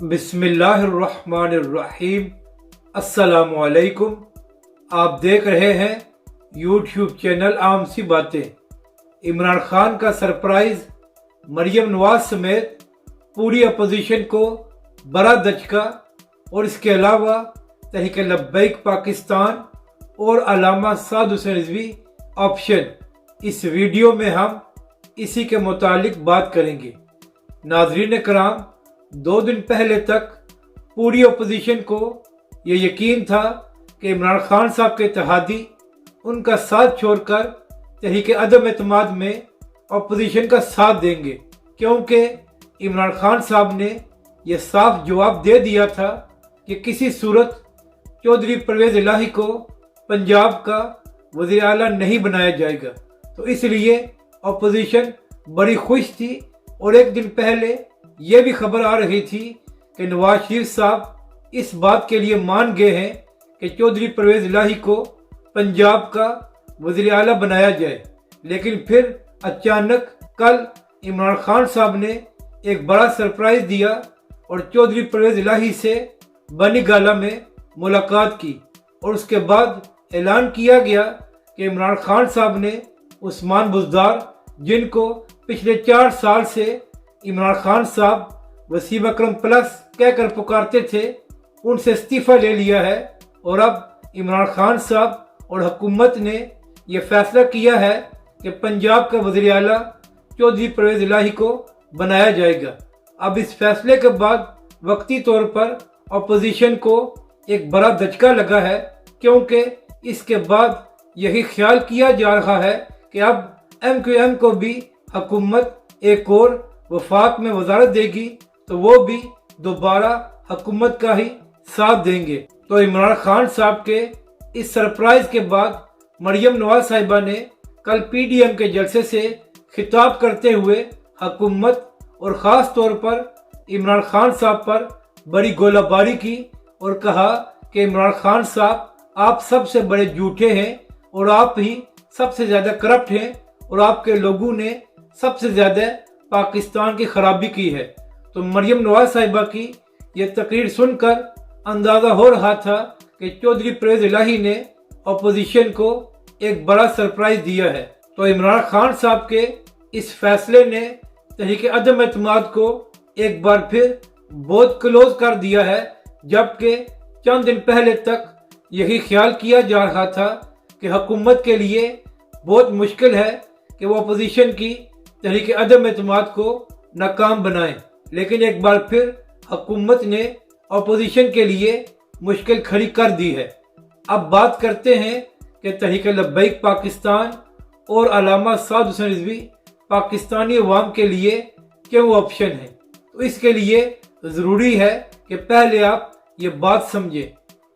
बिस्मिल्लाहिर्रहमानिर्रहीम। अस्सलामु अलैकुम। आप देख रहे हैं यूट्यूब चैनल आम सी बातें। इमरान खान का सरप्राइज, मरियम नवाज समेत पूरी अपोजिशन को बड़ा दचका और इसके अलावा तहरीक लब्बैक पाकिस्तान और अल्लामा साद हुसैन रिजवी ऑप्शन। इस वीडियो में हम इसी के मुतालिक बात करेंगे। नाज़रीन कराम, 2 दिन पहले तक पूरी अपोजिशन को ये यकीन था कि इमरान खान साहब के इत्तेहादी उनका साथ छोड़कर तहरीक अदम एतमाद में अपोजिशन का साथ देंगे, क्योंकि इमरान खान साहब ने यह साफ जवाब दे दिया था कि किसी सूरत चौधरी परवेज़ इलाही को पंजाब का वज़ीर आला नहीं बनाया जाएगा। तो इसलिए अपोजिशन बड़ी खुश थी और एक दिन पहले ये भी खबर आ रही थी कि नवाज शरीफ साहब इस बात के लिए मान गए हैं कि चौधरी परवेज़ इलाही को पंजाब का वज़ीर आला बनाया जाए। लेकिन फिर अचानक कल इमरान खान साहब ने एक बड़ा सरप्राइज दिया और चौधरी परवेज़ इलाही से बनी गाला में मुलाकात की और उसके बाद ऐलान किया गया कि इमरान खान साहब ने उस्मान बुज़दार, जिनको पिछले 4 साल से इमरान खान साहब वसीम अकरम प्लस कहकर पुकारते थे, उनसे इस्तीफ़ा ले लिया है और अब इमरान खान साहब और हुकूमत ने यह फैसला किया है कि पंजाब का वज़ीर आला चौधरी परवेज़ इलाही को बनाया जाएगा। अब इस फैसले के बाद वक्ती तौर पर अपोजिशन को एक बड़ा धचका लगा है, क्योंकि इसके बाद यही ख्याल किया जा रहा है कि अब MQM को भी हुकूमत एक और वफाक में वजारत देगी तो वो भी दोबारा हुकूमत का ही साथ देंगे। तो इमरान खान साहब के इस सरप्राइज के बाद मरियम नवाज साहिबा ने कल PDM के जलसे से खिताब करते हुए हुकूमत और ख़ास तौर पर इमरान खान साहब पर बड़ी गोलाबारी की और कहा कि इमरान खान साहब, आप सबसे बड़े झूठे हैं और आप ही सबसे ज़्यादा करप्ट हैं और आपके लोगों ने सबसे ज़्यादा पाकिस्तान की खराबी की है। तो मरियम नवाज साहिबा की यह तकरीर सुनकर अंदाज़ा हो रहा था कि चौधरी परवेज़ इलाही ने अपोजिशन को एक बड़ा सरप्राइज दिया है। तो इमरान खान साहब के इस फैसले ने तहरीक अदम एतमाद को एक बार फिर बहुत क्लोज कर दिया है, जबकि चंद दिन पहले तक यही ख्याल किया जा रहा था कि हुकूमत के लिए बहुत मुश्किल है कि वो अपोजिशन की तहरीक अदम एतमाद को नाकाम बनाएं। लेकिन एक बार फिर हुकूमत ने अपोजिशन के लिए मुश्किल खड़ी कर दी है। अब बात करते हैं कि तहरीक लब्बैक पाकिस्तान और अल्लामा साद हुसैन रिजवी पाकिस्तानी अवाम के लिए क्यों ऑप्शन है। तो इसके लिए ज़रूरी है कि पहले आप ये बात समझें।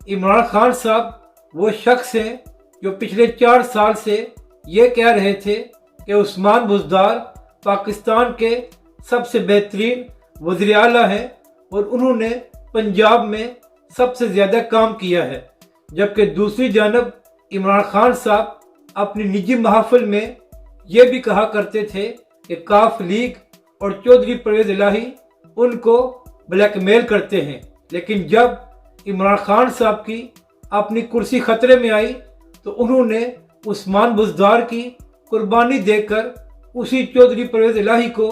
इमरान खान साहब वो शख्स हैं जो पिछले 4 साल से ये कह रहे थे कि उस्मान बुज़दार पाकिस्तान के सबसे बेहतरीन वज़ीर आला हैं और उन्होंने पंजाब में सबसे ज़्यादा काम किया है। जबकि दूसरी जानब इमरान खान साहब अपनी निजी महफिल में ये भी कहा करते थे कि काफ लीग और चौधरी परवेज़ इलाही उनको ब्लैकमेल करते हैं। लेकिन जब इमरान खान साहब की अपनी कुर्सी खतरे में आई तो उन्होंने उस्मान बुज़दार की कुर्बानी देकर उसी चौधरी परवेज़ इलाही को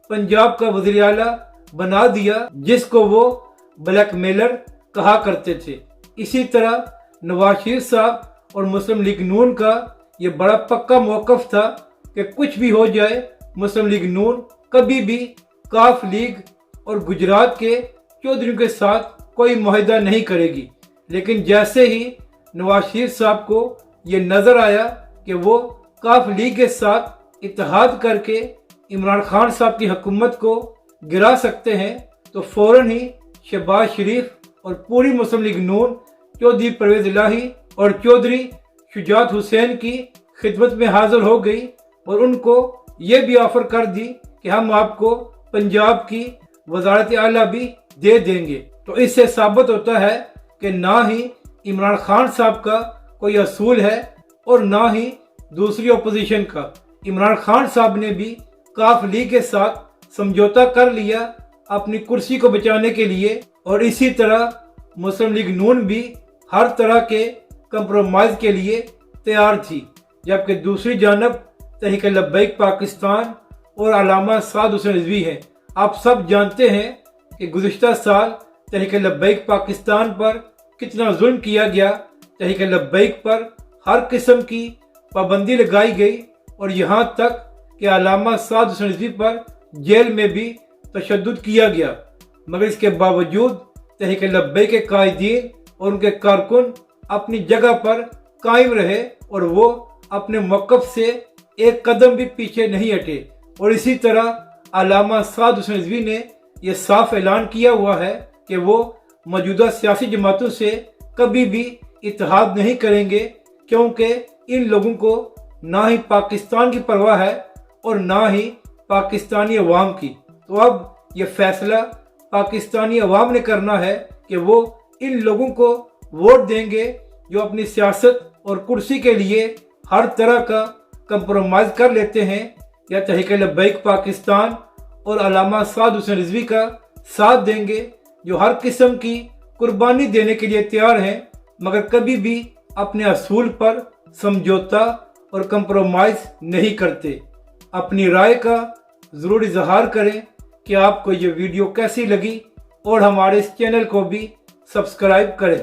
पंजाब का वज़ीर आला बना दिया, जिसको वो ब्लैकमेलर कहा करते थे। इसी तरह नवाज शरीफ साहब और मुस्लिम लीग नून का ये बड़ा पक्का मौक़िफ़ था कि कुछ भी हो जाए, मुस्लिम लीग नून कभी भी काफ लीग और गुजरात के चौधरी के साथ कोई मुआहदा नहीं करेगी। लेकिन जैसे ही नवाज शरीफ साहब को ये नज़र आया कि वो काफ लीग के साथ इत्तेहाद करके इमरान खान साहब की हुकूमत को गिरा सकते हैं, तो फ़ौरन ही शहबाज शरीफ और पूरी मुस्लिम लीग नून चौधरी परवेज़ इलाही और चौधरी शुजात हुसैन की खिदमत में हाजिर हो गई और उनको ये भी ऑफ़र कर दी कि हम आपको पंजाब की वज़ारत आला भी दे देंगे। तो इससे साबित होता है कि ना ही इमरान खान साहब का कोई असूल है और ना ही दूसरी अपोजिशन का। इमरान खान साहब ने भी काफ लीग के साथ समझौता कर लिया اپنی کرسی کو بچانے کے لیے، اور اسی طرح مسلم لیگ نون بھی ہر طرح کے کمپرومائز کے لیے تیار تھی، جبکہ دوسری جانب تحریک لبیک پاکستان اور علامہ سعد حسین رضوی ہیں۔ آپ سب جانتے ہیں کہ گزشتہ سال تحریک لبیک پاکستان پر کتنا ظلم کیا گیا، تحریک لبیک پر ہر قسم کی پابندی لگائی گئی، اور یہاں تک کہ علامہ سعد حسین رضوی پر جیل میں بھی تشدد کیا گیا، مگر اس کے باوجود تحریک لبیک کے قائدین اور ان کے کارکن اپنی جگہ پر قائم رہے، اور وہ اپنے موقف سے ایک قدم بھی پیچھے نہیں ہٹے۔ اور اسی طرح علامہ سعد حسین رضوی نے یہ صاف اعلان کیا ہوا ہے کہ وہ موجودہ سیاسی جماعتوں سے کبھی بھی اتحاد نہیں کریں گے، کیونکہ ان لوگوں کو نہ ہی پاکستان کی پرواہ ہے اور نہ ہی پاکستانی عوام کی۔ تو اب یہ فیصلہ پاکستانی عوام نے کرنا ہے کہ وہ ان لوگوں کو ووٹ دیں گے جو اپنی سیاست اور کرسی کے لیے ہر طرح کا کمپرومائز کر لیتے ہیں، یا تحریک لبیک پاکستان اور علامہ سعد حسین رضوی کا ساتھ دیں گے جو ہر قسم کی قربانی دینے کے لیے تیار ہیں، مگر کبھی بھی اپنے اصول پر سمجھوتا اور کمپرومائز نہیں کرتے۔ اپنی رائے کا ضرور اظہار کریں کہ آپ کو یہ ویڈیو کیسی لگی، اور ہمارے اس چینل کو بھی سبسکرائب کریں۔